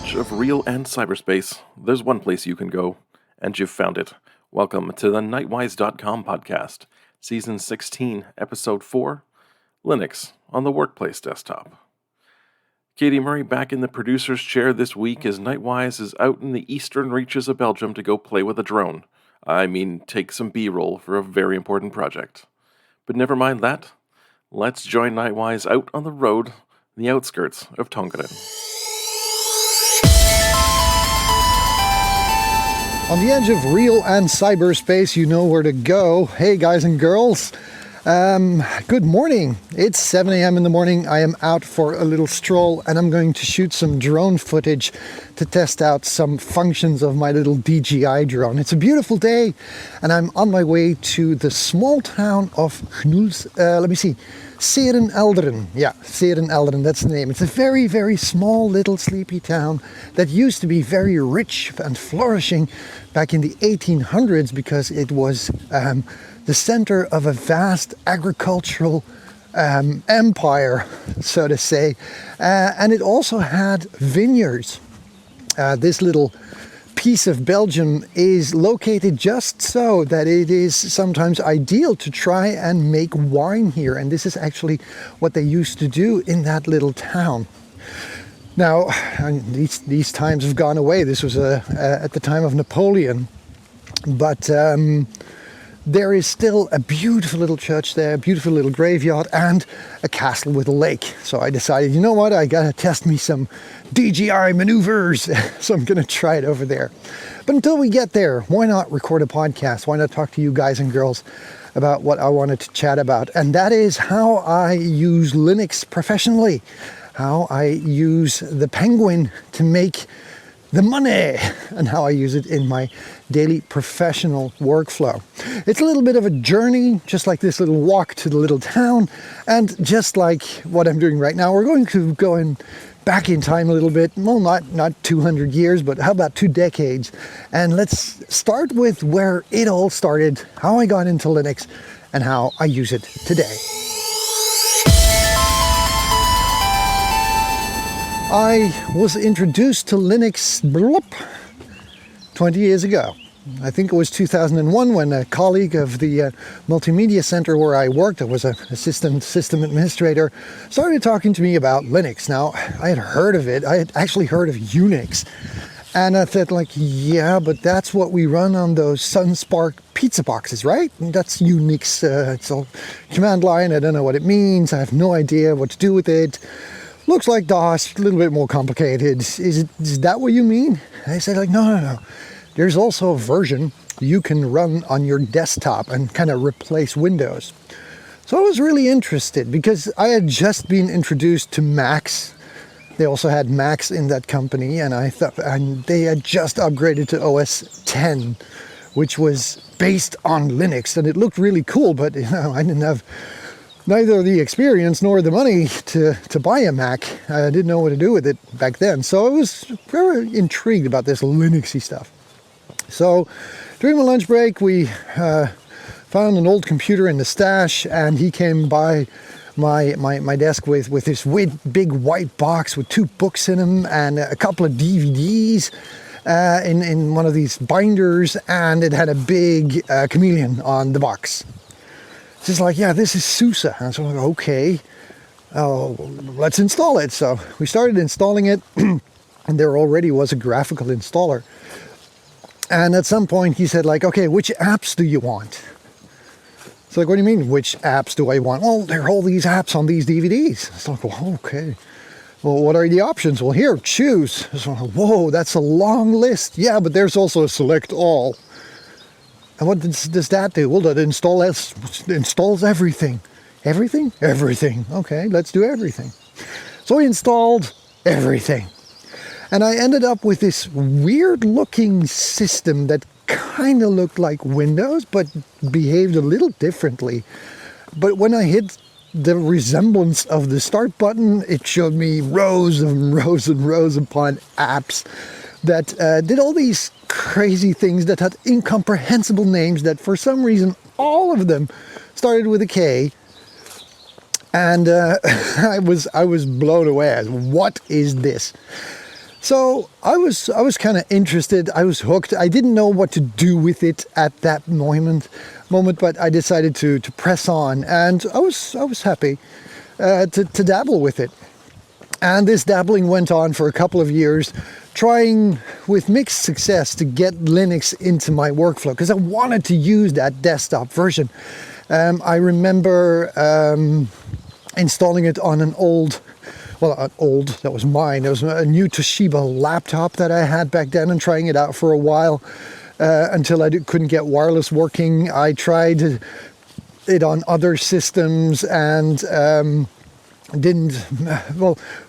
edge of real and cyberspace, there's one place you can go, and you've found it. Welcome to the Knightwise.com podcast, Season 16, Episode 4, Linux on the Workplace Desktop. Katie Murray back in the producer's chair this week as Knightwise is out in the eastern reaches of Belgium to go play with a drone. I mean, take some B-roll for a very important project. But never mind that. Let's join Knightwise out on the road in the outskirts of Tongeren. On the edge of real and cyberspace, you know where to go. Hey guys and girls, good morning. It's 7 a.m. in the morning. I am out for a little stroll and I'm going to shoot some drone footage to test out some functions of my little DJI drone. It's a beautiful day and I'm on my way to the small town of Herenelderen. Yeah, Herenelderen, that's the name. It's a very, very small little sleepy town that used to be very rich and flourishing back in the 1800s because it was the center of a vast agricultural empire, so to say. And it also had vineyards. This little piece of Belgium is located just so that it is sometimes ideal to try and make wine here. And this is actually what they used to do in that little town. Now, these times have gone away. This was at the time of Napoleon. But there is still a beautiful little church there, a beautiful little graveyard, and a castle with a lake. So I decided, you know what, I gotta test me some DJI maneuvers. So I'm gonna try it over there. But until we get there, why not record a podcast? Why not talk to you guys and girls about what I wanted to chat about? And that is how I use Linux professionally, how I use the Penguin to make the money, and how I use it in my daily professional workflow. It's a little bit of a journey, just like this little walk to the little town, and just like what I'm doing right now, we're going to go back in time a little bit. Well, not 200 years, but how about 2 decades? And let's start with where it all started, how I got into Linux, and how I use it today. I was introduced to Linux 20 years ago. I think it was 2001 when a colleague of the multimedia center where I worked, I was an assistant system administrator, started talking to me about Linux. Now, I had heard of it. I had actually heard of Unix. And I thought, like, yeah, but that's what we run on those SunSpark pizza boxes, right? And that's Unix. It's a command line. I don't know what it means. I have no idea what to do with it. Looks like DOS, a little bit more complicated. Is that what you mean? And I said, like, no. There's also a version you can run on your desktop and kind of replace Windows. So I was really interested because I had just been introduced to Macs. They also had Macs in that company, and they had just upgraded to OS 10, which was based on Linux, and it looked really cool, but I didn't have neither the experience nor the money to buy a Mac. I didn't know what to do with it back then. So I was very intrigued about this Linuxy stuff. So during my lunch break, we found an old computer in the stash, and he came by my desk with this big white box with 2 books in them and a couple of DVDs in one of these binders, and it had a big chameleon on the box. Just like, yeah, this is SUSE. And so I'm like, okay, let's install it. So we started installing it, and there already was a graphical installer. And at some point he said, like, okay, which apps do you want? So like, what do you mean, which apps do I want? Well, there are all these apps on these DVDs. It's like, well, okay. Well, what are the options? Well, here, choose. So I'm like, whoa, that's a long list. Yeah, but there's also a select all. And what does that do? Well, that installs everything. Everything? Everything. Okay, let's do everything. So we installed everything. And I ended up with this weird looking system that kind of looked like Windows, but behaved a little differently. But when I hit the resemblance of the start button, it showed me rows and rows and rows upon apps that did all these crazy things that had incomprehensible names that for some reason all of them started with a K. And I was blown away. What is this? So I was kind of interested. I was hooked. I didn't know what to do with it at that moment, but I decided to press on, and I was happy to dabble with it. And this dabbling went on for a couple of years, trying with mixed success to get Linux into my workflow because I wanted to use that desktop version. I remember installing it on an old, that was mine. It was a new Toshiba laptop that I had back then, and trying it out for a while until I couldn't get wireless working. I tried it on other systems and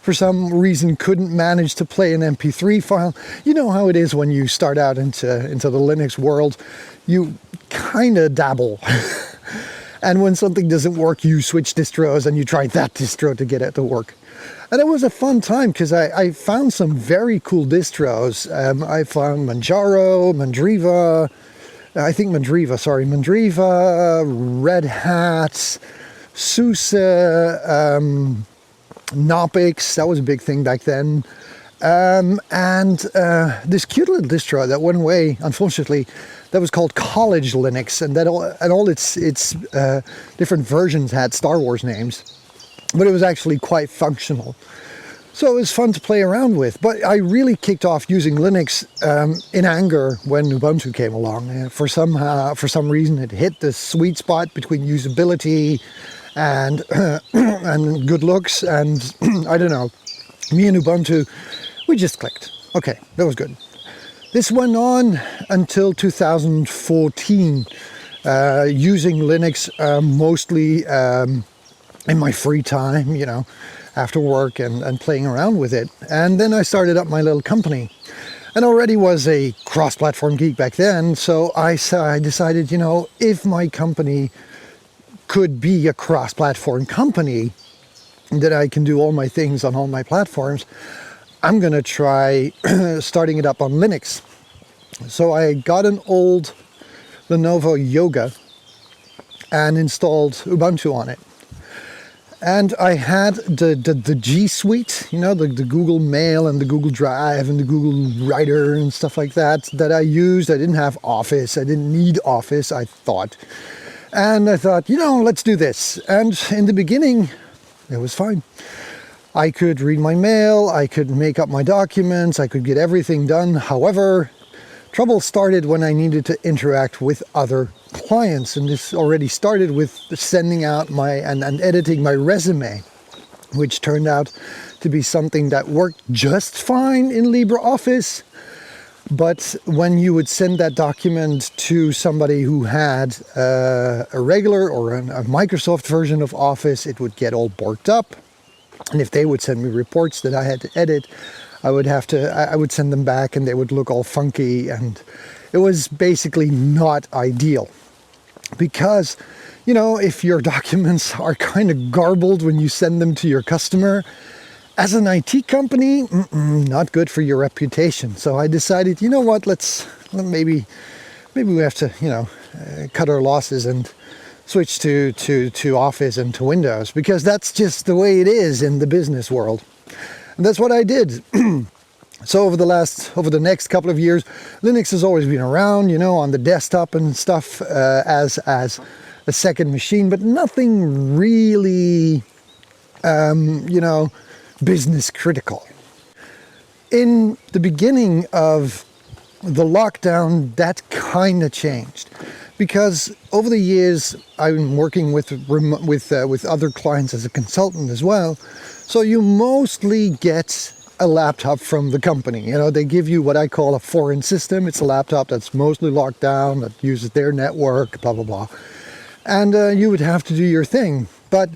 for some reason couldn't manage to play an MP3 file. You know how it is when you start out into the Linux world. You kind of dabble. And when something doesn't work, you switch distros and you try that distro to get it to work. And it was a fun time because I found some very cool distros. I found Mandriva, Red Hat, SUSE, Knoppix, that was a big thing back then. And this cute little distro that went away, unfortunately, that was called College Linux, and all its different versions had Star Wars names, but it was actually quite functional. So it was fun to play around with. But I really kicked off using Linux in anger when Ubuntu came along. For some reason, it hit the sweet spot between usability and and good looks, and I don't know. Me and Ubuntu, we just clicked. Okay, that was good. This went on until 2014, using Linux mostly in my free time, after work and playing around with it. And then I started up my little company, and already was a cross-platform geek back then. So I decided, if my company could be a cross-platform company, that I can do all my things on all my platforms, I'm going to try starting it up on Linux. So I got an old Lenovo Yoga and installed Ubuntu on it. And I had the G Suite, the Google Mail and the Google Drive and the Google Writer and stuff like that I used. I didn't have Office. I didn't need Office, I thought. And I thought, let's do this. And in the beginning, it was fine. I could read my mail, I could make up my documents, I could get everything done. However, trouble started when I needed to interact with other clients, and this already started with sending out and editing my resume, which turned out to be something that worked just fine in LibreOffice. But when you would send that document to somebody who had a regular or a Microsoft version of Office, it would get all borked up. And if they would send me reports that I had to edit, I would send them back and they would look all funky, and it was basically not ideal. Because, if your documents are kind of garbled when you send them to your customer, as an IT company, not good for your reputation. So I decided, maybe we have to, cut our losses and switch to Office and to Windows, because that's just the way it is in the business world. And that's what I did. So over the next couple of years, Linux has always been around, on the desktop and stuff as a second machine, but nothing really, business critical. In the beginning of the lockdown, that kind of changed, because over the years I've been working with other clients as a consultant as well. So you mostly get a laptop from the company. They give you what I call a foreign system. It's a laptop that's mostly locked down, that uses their network, blah, blah, blah. And you would have to do your thing. But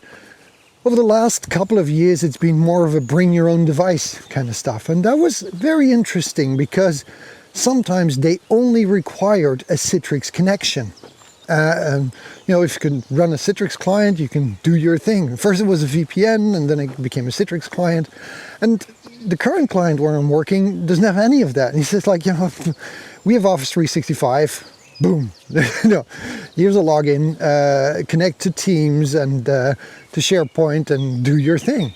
over the last couple of years, it's been more of a bring your own device kind of stuff. And that was very interesting, because sometimes they only required a Citrix connection. If you can run a Citrix client, you can do your thing. First it was a VPN, and then it became a Citrix client. And the current client where I'm working doesn't have any of that. And he says, we have Office 365. Boom. Here's a login, connect to Teams and to SharePoint and do your thing.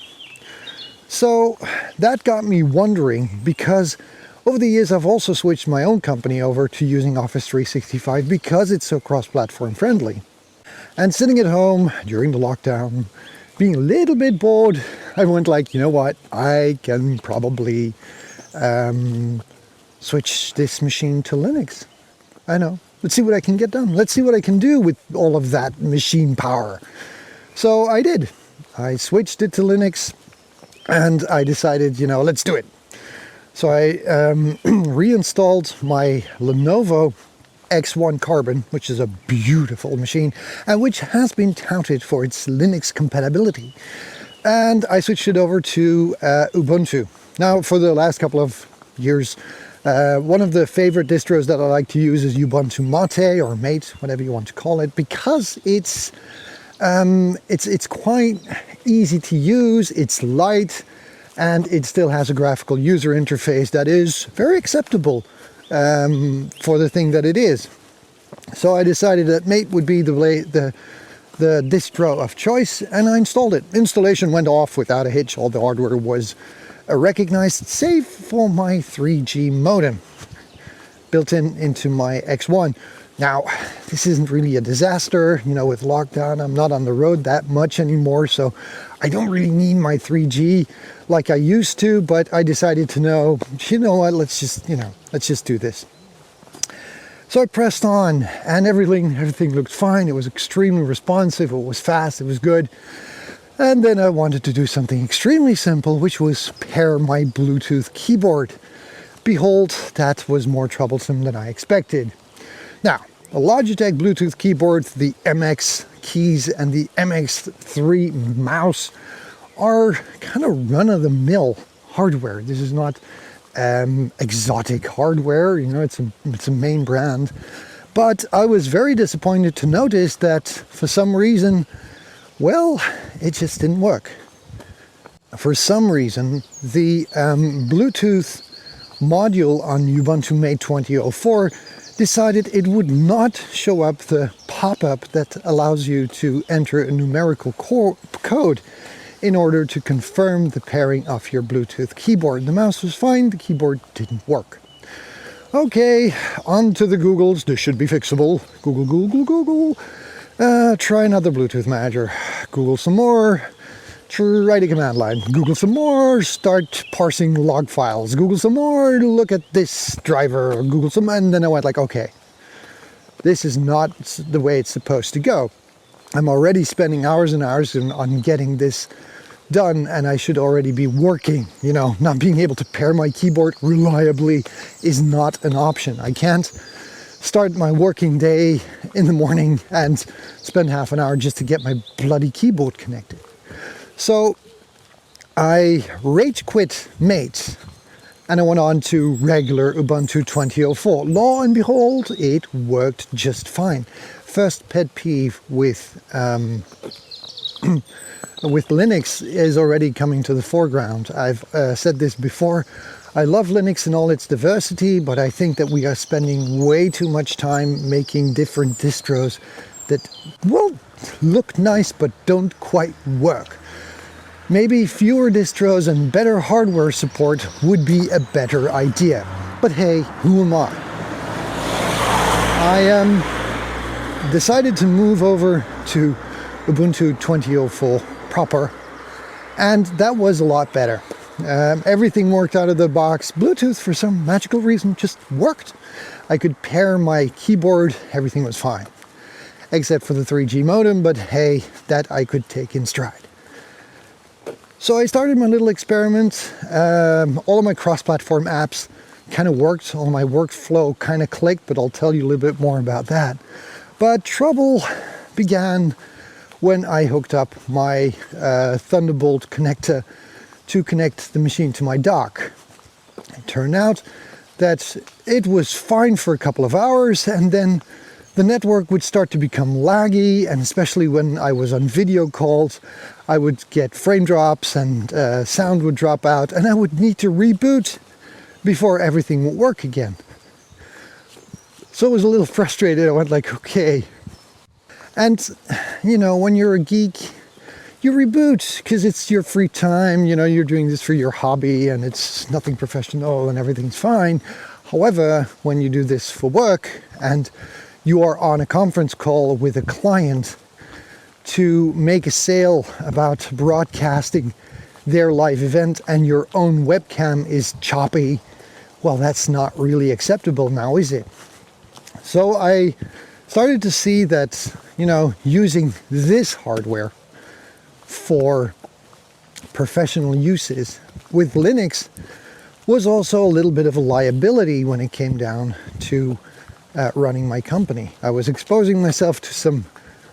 So that got me wondering, because over the years I've also switched my own company over to using Office 365 because it's so cross-platform friendly. And sitting at home during the lockdown, being a little bit bored, I went like, you know what, I can probably switch this machine to Linux. I know. Let's see what I can get done. Let's see what I can do with all of that machine power. So I did. I switched it to Linux and I decided, let's do it. So I reinstalled my Lenovo X1 Carbon, which is a beautiful machine and which has been touted for its Linux compatibility. And I switched it over to Ubuntu. Now, for the last couple of years, one of the favorite distros that I like to use is Ubuntu Mate or Mate, whatever you want to call it, because it's quite easy to use, it's light, and it still has a graphical user interface that is very acceptable for the thing that it is. So I decided that Mate would be the distro of choice, and I installed it. Installation went off without a hitch. All the hardware was recognized, save for my 3G modem built into my X1. Now, this isn't really a disaster. With lockdown, I'm not on the road that much anymore, so I don't really need my 3G like I used to, but I decided to what, let's just do this. So I pressed on, and everything looked fine. It was extremely responsive, it was fast, it was good. And then I wanted to do something extremely simple, which was pair my Bluetooth keyboard. Behold, that was more troublesome than I expected. Now, a Logitech Bluetooth keyboard, the MX keys and the MX3 mouse are kind of run-of-the-mill hardware. This is not exotic hardware, it's a main brand. But I was very disappointed to notice that for some reason, well, it just didn't work. For some reason, the Bluetooth module on Ubuntu Mate 2004 decided it would not show up the pop-up that allows you to enter a numerical code in order to confirm the pairing of your Bluetooth keyboard. The mouse was fine, the keyboard didn't work. Okay, on to the Googles. This should be fixable. Google. Try another Bluetooth manager. Google some more. Write a command line. Google some more. Start parsing log files. Google some more. Look at this driver. Google some, and then I went like, okay, this is not the way it's supposed to go. I'm already spending hours and hours on getting this done, and I should already be working. Not being able to pair my keyboard reliably is not an option. I can't start my working day in the morning and spend half an hour just to get my bloody keyboard connected. So I rage quit Mate and I went on to regular Ubuntu 2004. Lo and behold, it worked just fine. First pet peeve with Linux is already coming to the foreground. I've said this before. I love Linux and all its diversity, but I think that we are spending way too much time making different distros that, well, look nice but don't quite work. Maybe fewer distros and better hardware support would be a better idea. But hey, who am I? I decided to move over to Ubuntu 2004 proper, and that was a lot better. Everything worked out of the box. Bluetooth, for some magical reason, just worked. I could pair my keyboard, everything was fine. Except for the 3G modem, but hey, that I could take in stride. So I started my little experiment. All of my cross-platform apps kind of worked. All my workflow kind of clicked, but I'll tell you a little bit more about that. But trouble began when I hooked up my Thunderbolt connector to connect the machine to my dock. It turned out that it was fine for a couple of hours, and then the network would start to become laggy, and especially when I was on video calls, I would get frame drops and sound would drop out, and I would need to reboot before everything would work again. So I was a little frustrated. I went like, okay. And, when you're a geek, you reboot because it's your free time, you're doing this for your hobby and it's nothing professional and everything's fine. However, when you do this for work and you are on a conference call with a client to make a sale about broadcasting their live event and your own webcam is choppy, well, that's not really acceptable now, is it? So I started to see that, using this hardware for professional uses with Linux was also a little bit of a liability when it came down to running my company. I was exposing myself to some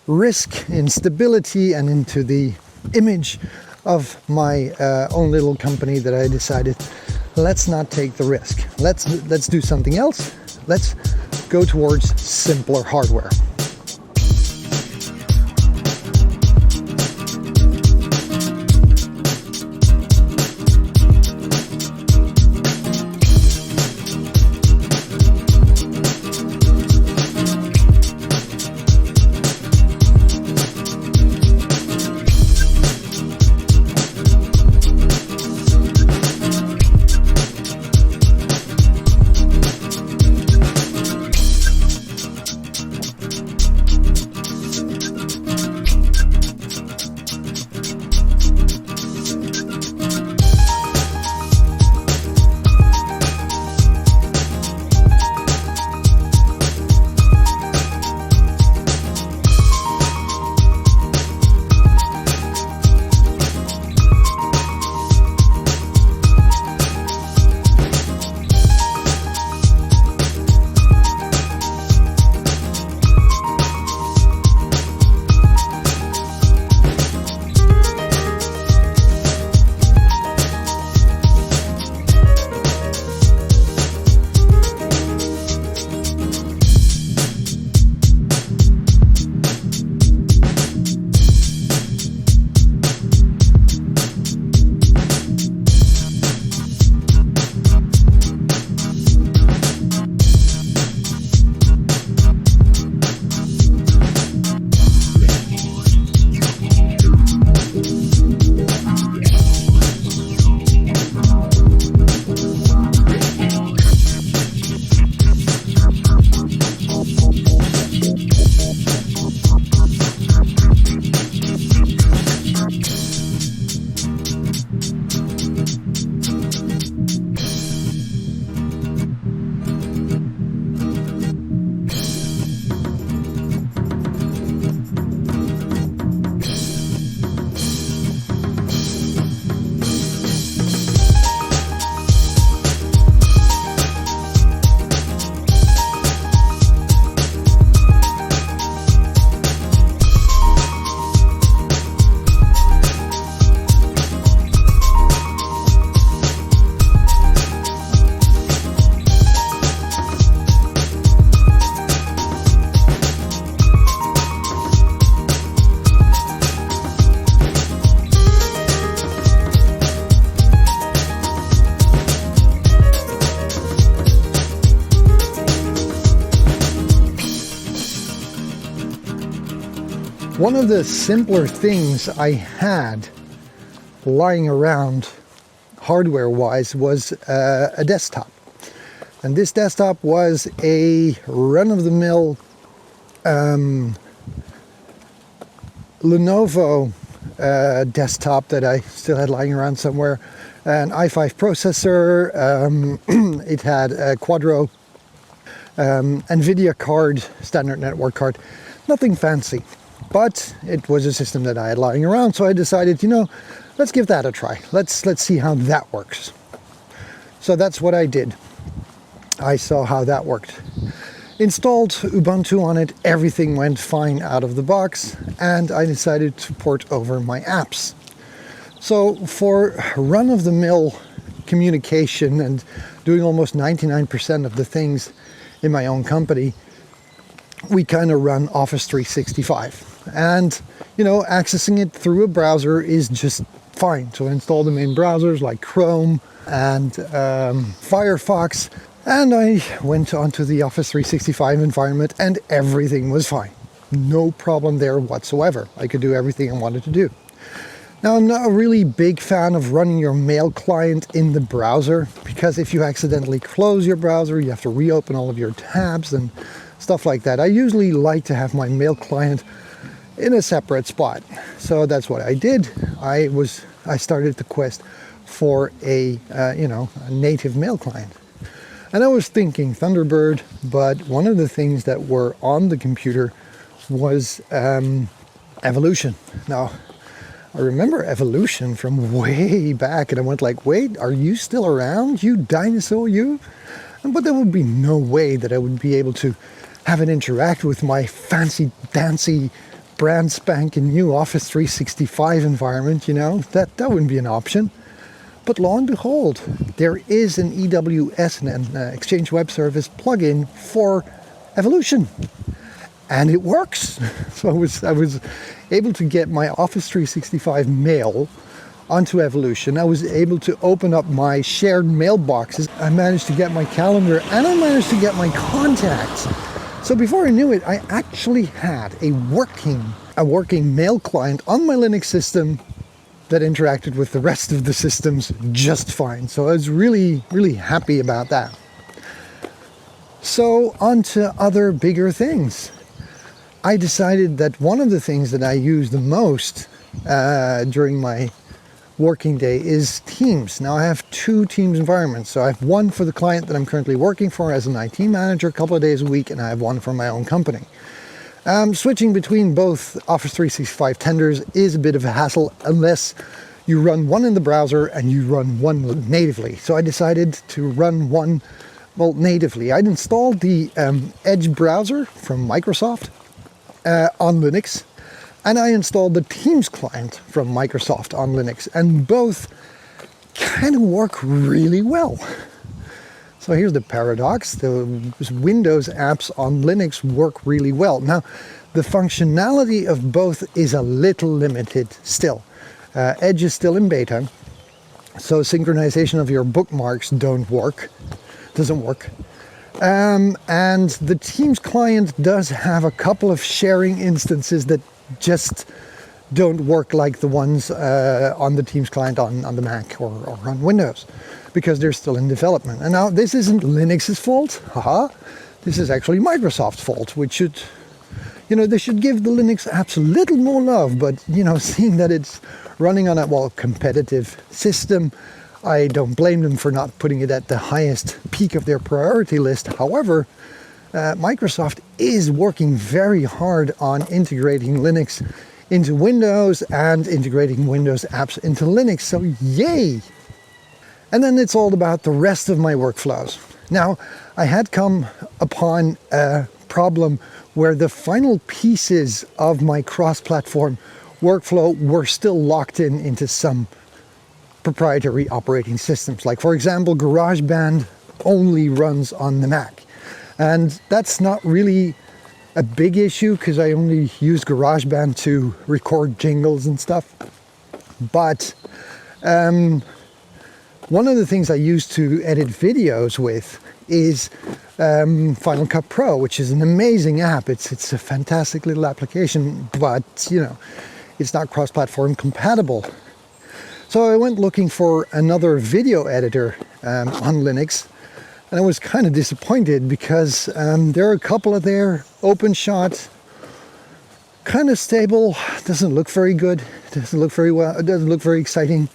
risk, instability, and into the image of my own little company that I decided, let's not take the risk. Let's do something else. Let's go towards simpler hardware. One of the simpler things I had lying around hardware-wise was a desktop. And this desktop was a run-of-the-mill Lenovo desktop that I still had lying around somewhere. An i5 processor, it had a Quadro NVIDIA card, standard network card, nothing fancy. But it was a system that I had lying around, so I decided, let's give that a try. Let's see how that works. So that's what I did. I saw how that worked. Installed Ubuntu on it, everything went fine out of the box, and I decided to port over my apps. So for run-of-the-mill communication and doing almost 99% of the things in my own company, we kind of run Office 365. And, accessing it through a browser is just fine. So I installed them in browsers like Chrome and Firefox. And I went onto the Office 365 environment and everything was fine. No problem there whatsoever. I could do everything I wanted to do. Now, I'm not a really big fan of running your mail client in the browser, because if you accidentally close your browser, you have to reopen all of your tabs and stuff like that. I usually like to have my mail client in a separate spot. So that's what I did. I started the quest for a native mail client. And I was thinking Thunderbird, but one of the things that were on the computer was Evolution. Now, I remember Evolution from way back, and I went like, wait, are you still around, you dinosaur, you? But there would be no way that I would be able to have it interact with my fancy dancy brand spanking new Office 365 environment, that wouldn't be an option. But lo and behold, there is an EWS, an Exchange Web Service plugin for Evolution. And it works. So I was able to get my Office 365 mail onto Evolution. I was able to open up my shared mailboxes. I managed to get my calendar, and I managed to get my contacts. So before I knew it, I actually had a working mail client on my Linux system that interacted with the rest of the systems just fine. So I was really, really happy about that. So on to other bigger things. I decided that one of the things that I use the most during my working day is Teams. Now I have two Teams environments. So I have one for the client that I'm currently working for as an IT manager a couple of days a week, and I have one for my own company. Switching between both Office 365 tenders is a bit of a hassle unless you run one in the browser and you run one natively. So I decided to run one, natively. I'd installed the Edge browser from Microsoft on Linux, and I installed the Teams client from Microsoft on Linux, and both kind of work really well. So here's the paradox. The Windows apps on Linux work really well. Now, the functionality of both is a little limited still. Edge is still in beta, so synchronization of your bookmarks doesn't work. And the Teams client does have a couple of sharing instances that just don't work like the ones on the Teams client on the Mac or on Windows, because they're still in development. And now this isn't Linux's fault, this is actually Microsoft's fault, which should, they should give the Linux apps a little more love, but, seeing that it's running on a, competitive system, I don't blame them for not putting it at the highest peak of their priority list. However, Microsoft is working very hard on integrating Linux into Windows and integrating Windows apps into Linux, so yay! And then it's all about the rest of my workflows. Now, I had come upon a problem where the final pieces of my cross-platform workflow were still locked into some proprietary operating systems. Like, for example, GarageBand only runs on the Mac. And that's not really a big issue because I only use GarageBand to record jingles and stuff. But one of the things I use to edit videos with is Final Cut Pro, which is an amazing app. It's a fantastic little application, but it's not cross-platform compatible. So I went looking for another video editor on Linux, and I was kind of disappointed because there are a couple of there. OpenShot, kind of stable, doesn't look very good, doesn't look very well, it doesn't look very exciting.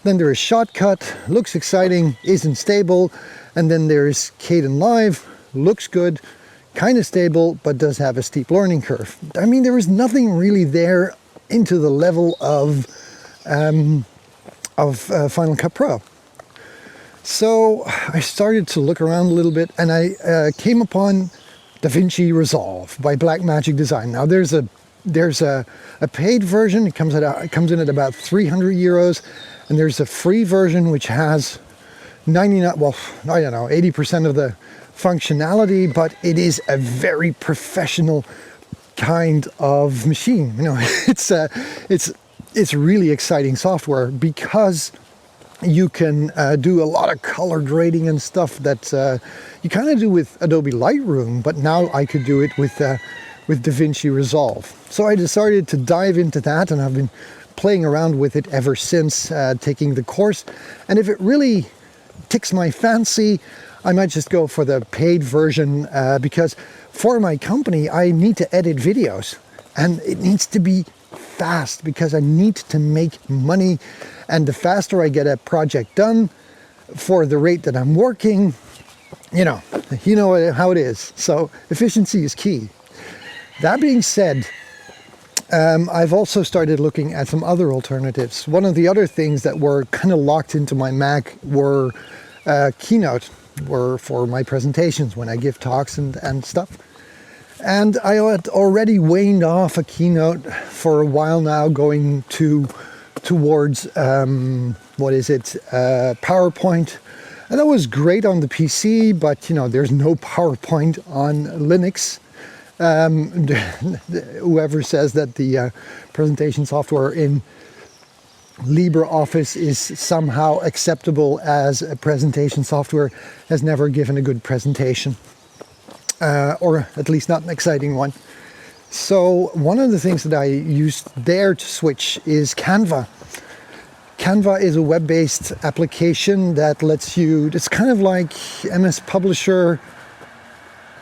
Then there is Shotcut, looks exciting, isn't stable. And then there's Kdenlive, looks good, kind of stable, but does have a steep learning curve. I mean, there is nothing really there into the level of Final Cut Pro. So I started to look around a little bit, and I came upon Davinci Resolve by Blackmagic Design. Now there's a paid version. It comes in at about 300 euros, and there's a free version which has 80% of the functionality, but it is a very professional kind of machine. It's really exciting software because you can do a lot of color grading and stuff that you kind of do with Adobe Lightroom, but now I could do it with with Davinci Resolve. So I decided to dive into that, and I've been playing around with it ever since taking the course. And if it really ticks my fancy, I might just go for the paid version because for my company, I need to edit videos, and it needs to be fast because I need to make money. And the faster I get a project done for the rate that I'm working, you know how it is. So efficiency is key. That being said, I've also started looking at some other alternatives. One of the other things that were kind of locked into my Mac were Keynote, were for my presentations when I give talks and stuff. And I had already waned off a Keynote for a while now, going towards PowerPoint. And that was great on the PC, but there's no PowerPoint on Linux. Whoever says that the presentation software in LibreOffice is somehow acceptable as a presentation software has never given a good presentation, or at least not an exciting one. So one of the things that I used there to switch is Canva. Canva is a web-based application that lets you, it's kind of like MS Publisher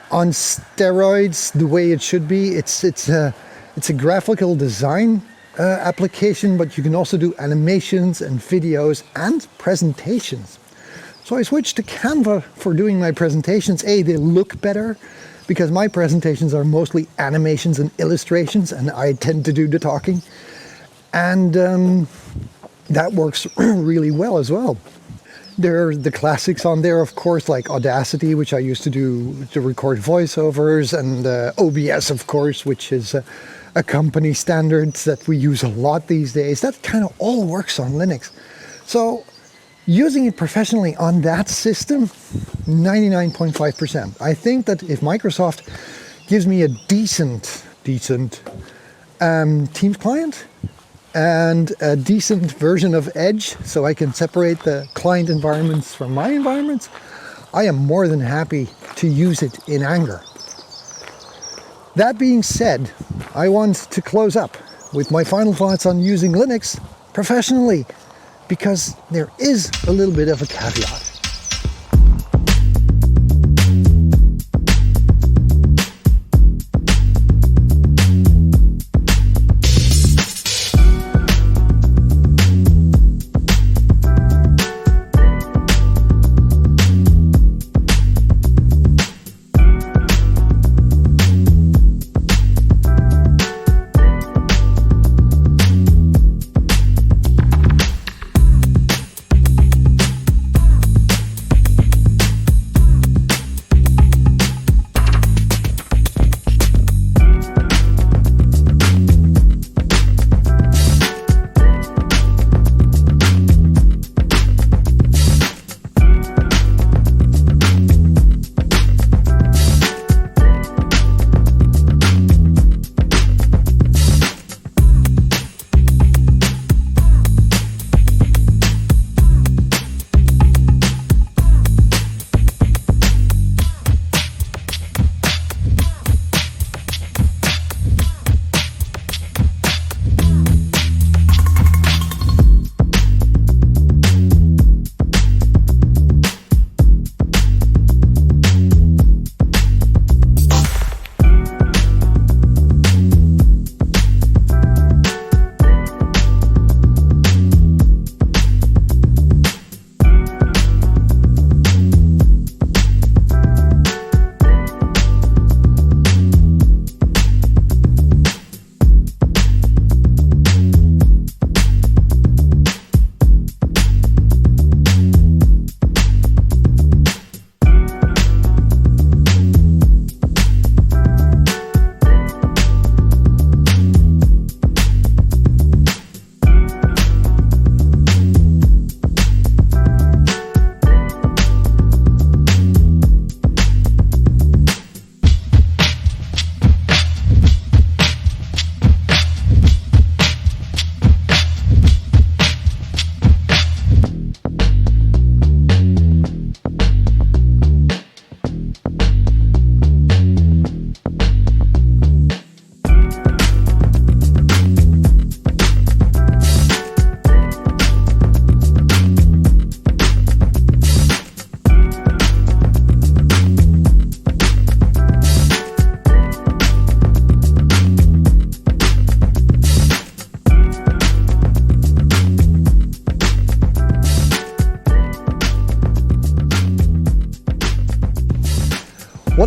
on steroids, the way it should be. It's a graphical design application, but you can also do animations and videos and presentations. So I switched to Canva for doing my presentations. They look better because my presentations are mostly animations and illustrations, and I tend to do the talking. And that works really well as well. There are the classics on there, of course, like Audacity, which I used to do to record voiceovers, and OBS, of course, which is a company standard that we use a lot these days. That kind of all works on Linux. So using it professionally on that system, 99.5%. I think that if Microsoft gives me a decent Teams client and a decent version of Edge, so I can separate the client environments from my environments, I am more than happy to use it in anger. That being said, I want to close up with my final thoughts on using Linux professionally, because there is a little bit of a caveat.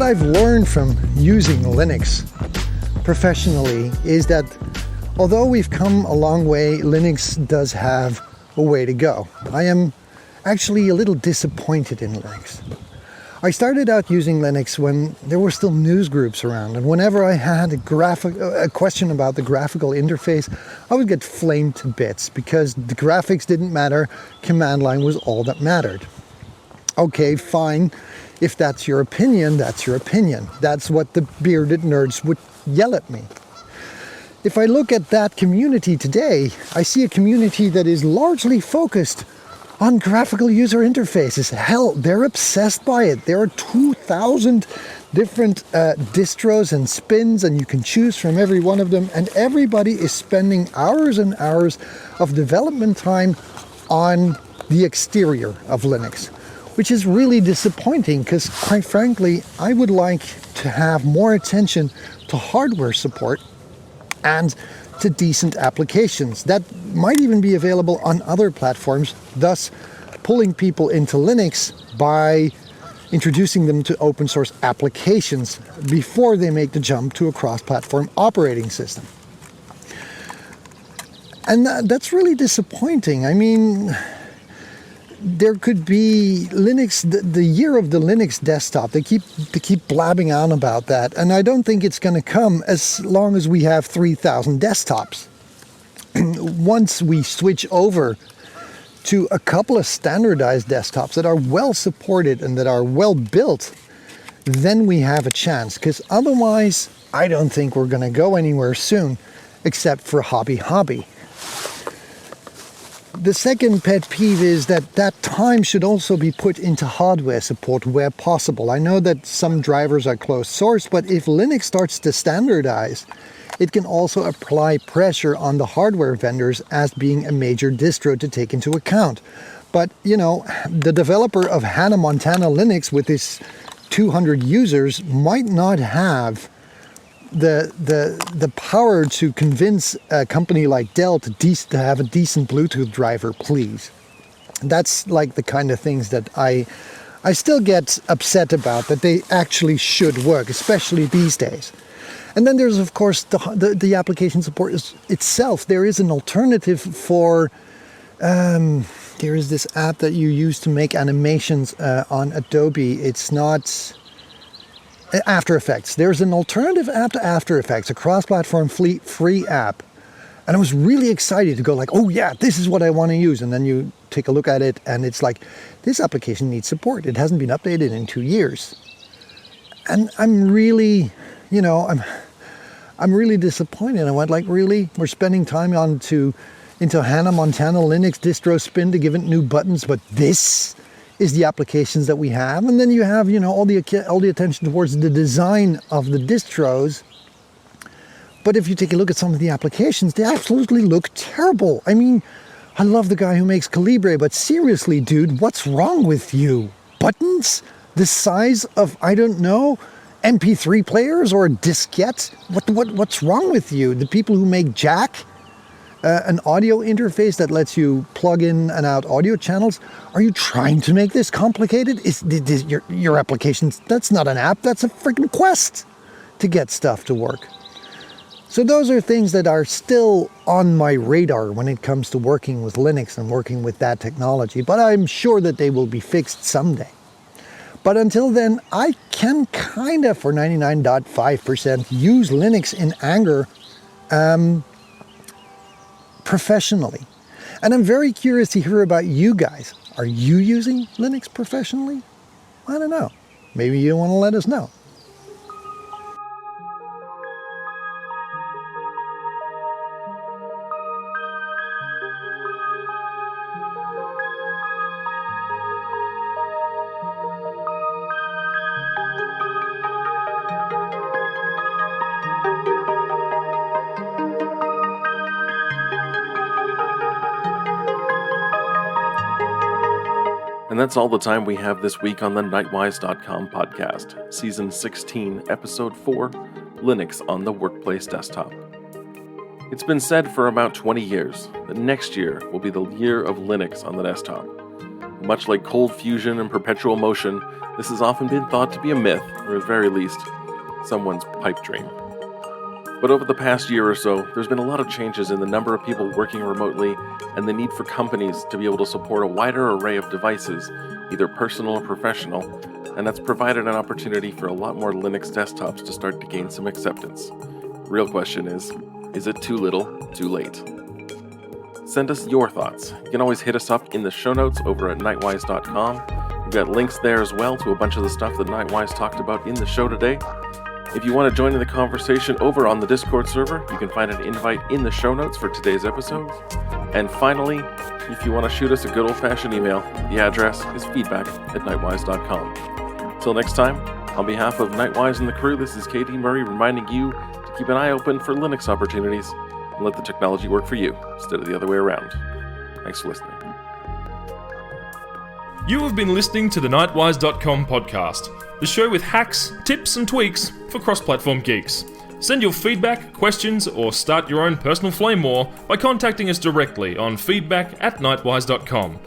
I've learned from using Linux professionally is that although we've come a long way, Linux does have a way to go. I am actually a little disappointed in Linux. I started out using Linux when there were still news groups around, and whenever I had a question about the graphical interface, I would get flamed to bits because the graphics didn't matter, command line was all that mattered. Okay, fine. If that's your opinion, that's your opinion. That's what the bearded nerds would yell at me. If I look at that community today, I see a community that is largely focused on graphical user interfaces. Hell, they're obsessed by it. There are 2,000 different distros and spins, and you can choose from every one of them, and everybody is spending hours and hours of development time on the exterior of Linux, which is really disappointing because, quite frankly, I would like to have more attention to hardware support and to decent applications that might even be available on other platforms, thus pulling people into Linux by introducing them to open source applications before they make the jump to a cross-platform operating system. And that's really disappointing. I mean, there could be Linux, the year of the Linux desktop. They keep blabbing on about that, and I don't think it's going to come as long as we have 3,000 desktops. Once we switch over to a couple of standardized desktops that are well supported and that are well built, then we have a chance. Because otherwise, I don't think we're going to go anywhere soon, except for hobby. The second pet peeve is that time should also be put into hardware support where possible. I know that some drivers are closed source, but if Linux starts to standardize, it can also apply pressure on the hardware vendors as being a major distro to take into account. But, you know, the developer of Hannah Montana Linux with his 200 users might not have the power to convince a company like Dell to have a decent Bluetooth driver, please. That's like the kind of things that I still get upset about, that they actually should work, especially these days. And then there's, of course, the application support itself. There is an alternative for, there is this app that you use to make animations on Adobe. It's not After Effects. There's an alternative app to After Effects, a cross-platform free app. And I was really excited to go like, oh yeah, this is what I want to use. And then you take a look at it and it's like, this application needs support. It hasn't been updated in 2 years. And I'm really, you know, I'm really disappointed. I went like, really? We're spending time into Hannah Montana Linux distro spin to give it new buttons, but this is the applications that we have. And then you have, you know, all the attention towards the design of the distros. But if you take a look at some of the applications, they absolutely look terrible. I mean, I love the guy who makes Calibre, but seriously, dude, what's wrong with you? Buttons the size of, I don't know, MP3 players or a diskette? What's wrong with you? The people who make Jack, an audio interface that lets you plug in and out audio channels, are you trying to make this complicated? Is your applications? That's not an app. That's a freaking quest to get stuff to work. So those are things that are still on my radar when it comes to working with Linux and working with that technology, but I'm sure that they will be fixed someday. But until then, I can kind of, for 99.5%, use Linux in anger professionally. And I'm very curious to hear about you guys. Are you using Linux professionally? I don't know. Maybe you want to let us know. And that's all the time we have this week on the Knightwise.com podcast, Season 16, Episode 4, Linux on the Workplace Desktop. It's been said for about 20 years that next year will be the year of Linux on the desktop. Much like Cold Fusion and Perpetual Motion, This has often been thought to be a myth, or at the very least, someone's pipe dream. But over the past year or so, there's been a lot of changes in the number of people working remotely and the need for companies to be able to support a wider array of devices, either personal or professional, and that's provided an opportunity for a lot more Linux desktops to start to gain some acceptance. The real question is it too little, too late? Send us your thoughts. You can always hit us up in the show notes over at Knightwise.com. We've got links there as well to a bunch of the stuff that Knightwise talked about in the show today. If you want to join in the conversation over on the Discord server, you can find an invite in the show notes for today's episode. And finally, if you want to shoot us a good old-fashioned email, the address is feedback@knightwise.com. Till next time, on behalf of Knightwise and the crew, this is KD Murray reminding you to keep an eye open for Linux opportunities and let the technology work for you instead of the other way around. Thanks for listening. You have been listening to the Knightwise.com podcast, the show with hacks, tips and tweaks for cross-platform geeks. Send your feedback, questions, or start your own personal flame war by contacting us directly on feedback@knightwise.com.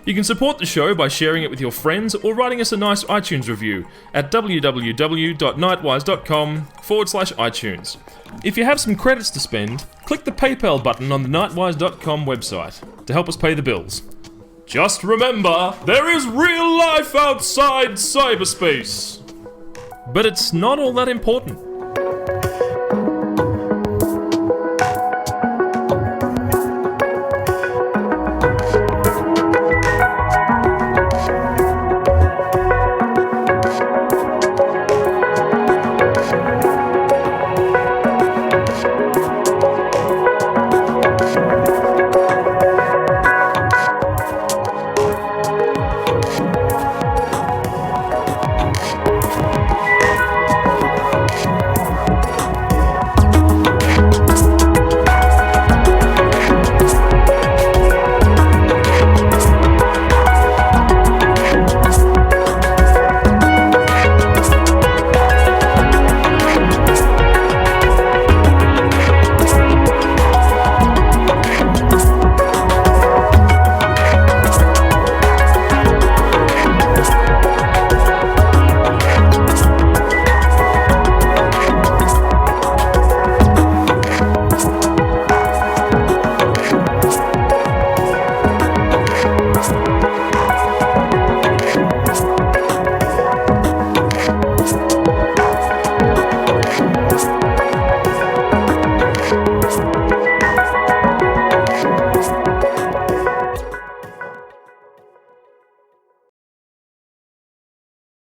You can support the show by sharing it with your friends or writing us a nice iTunes review at www.knightwise.com/iTunes. If you have some credits to spend, click the PayPal button on the Knightwise.com website to help us pay the bills. Just remember, there is real life outside cyberspace. But it's not all that important.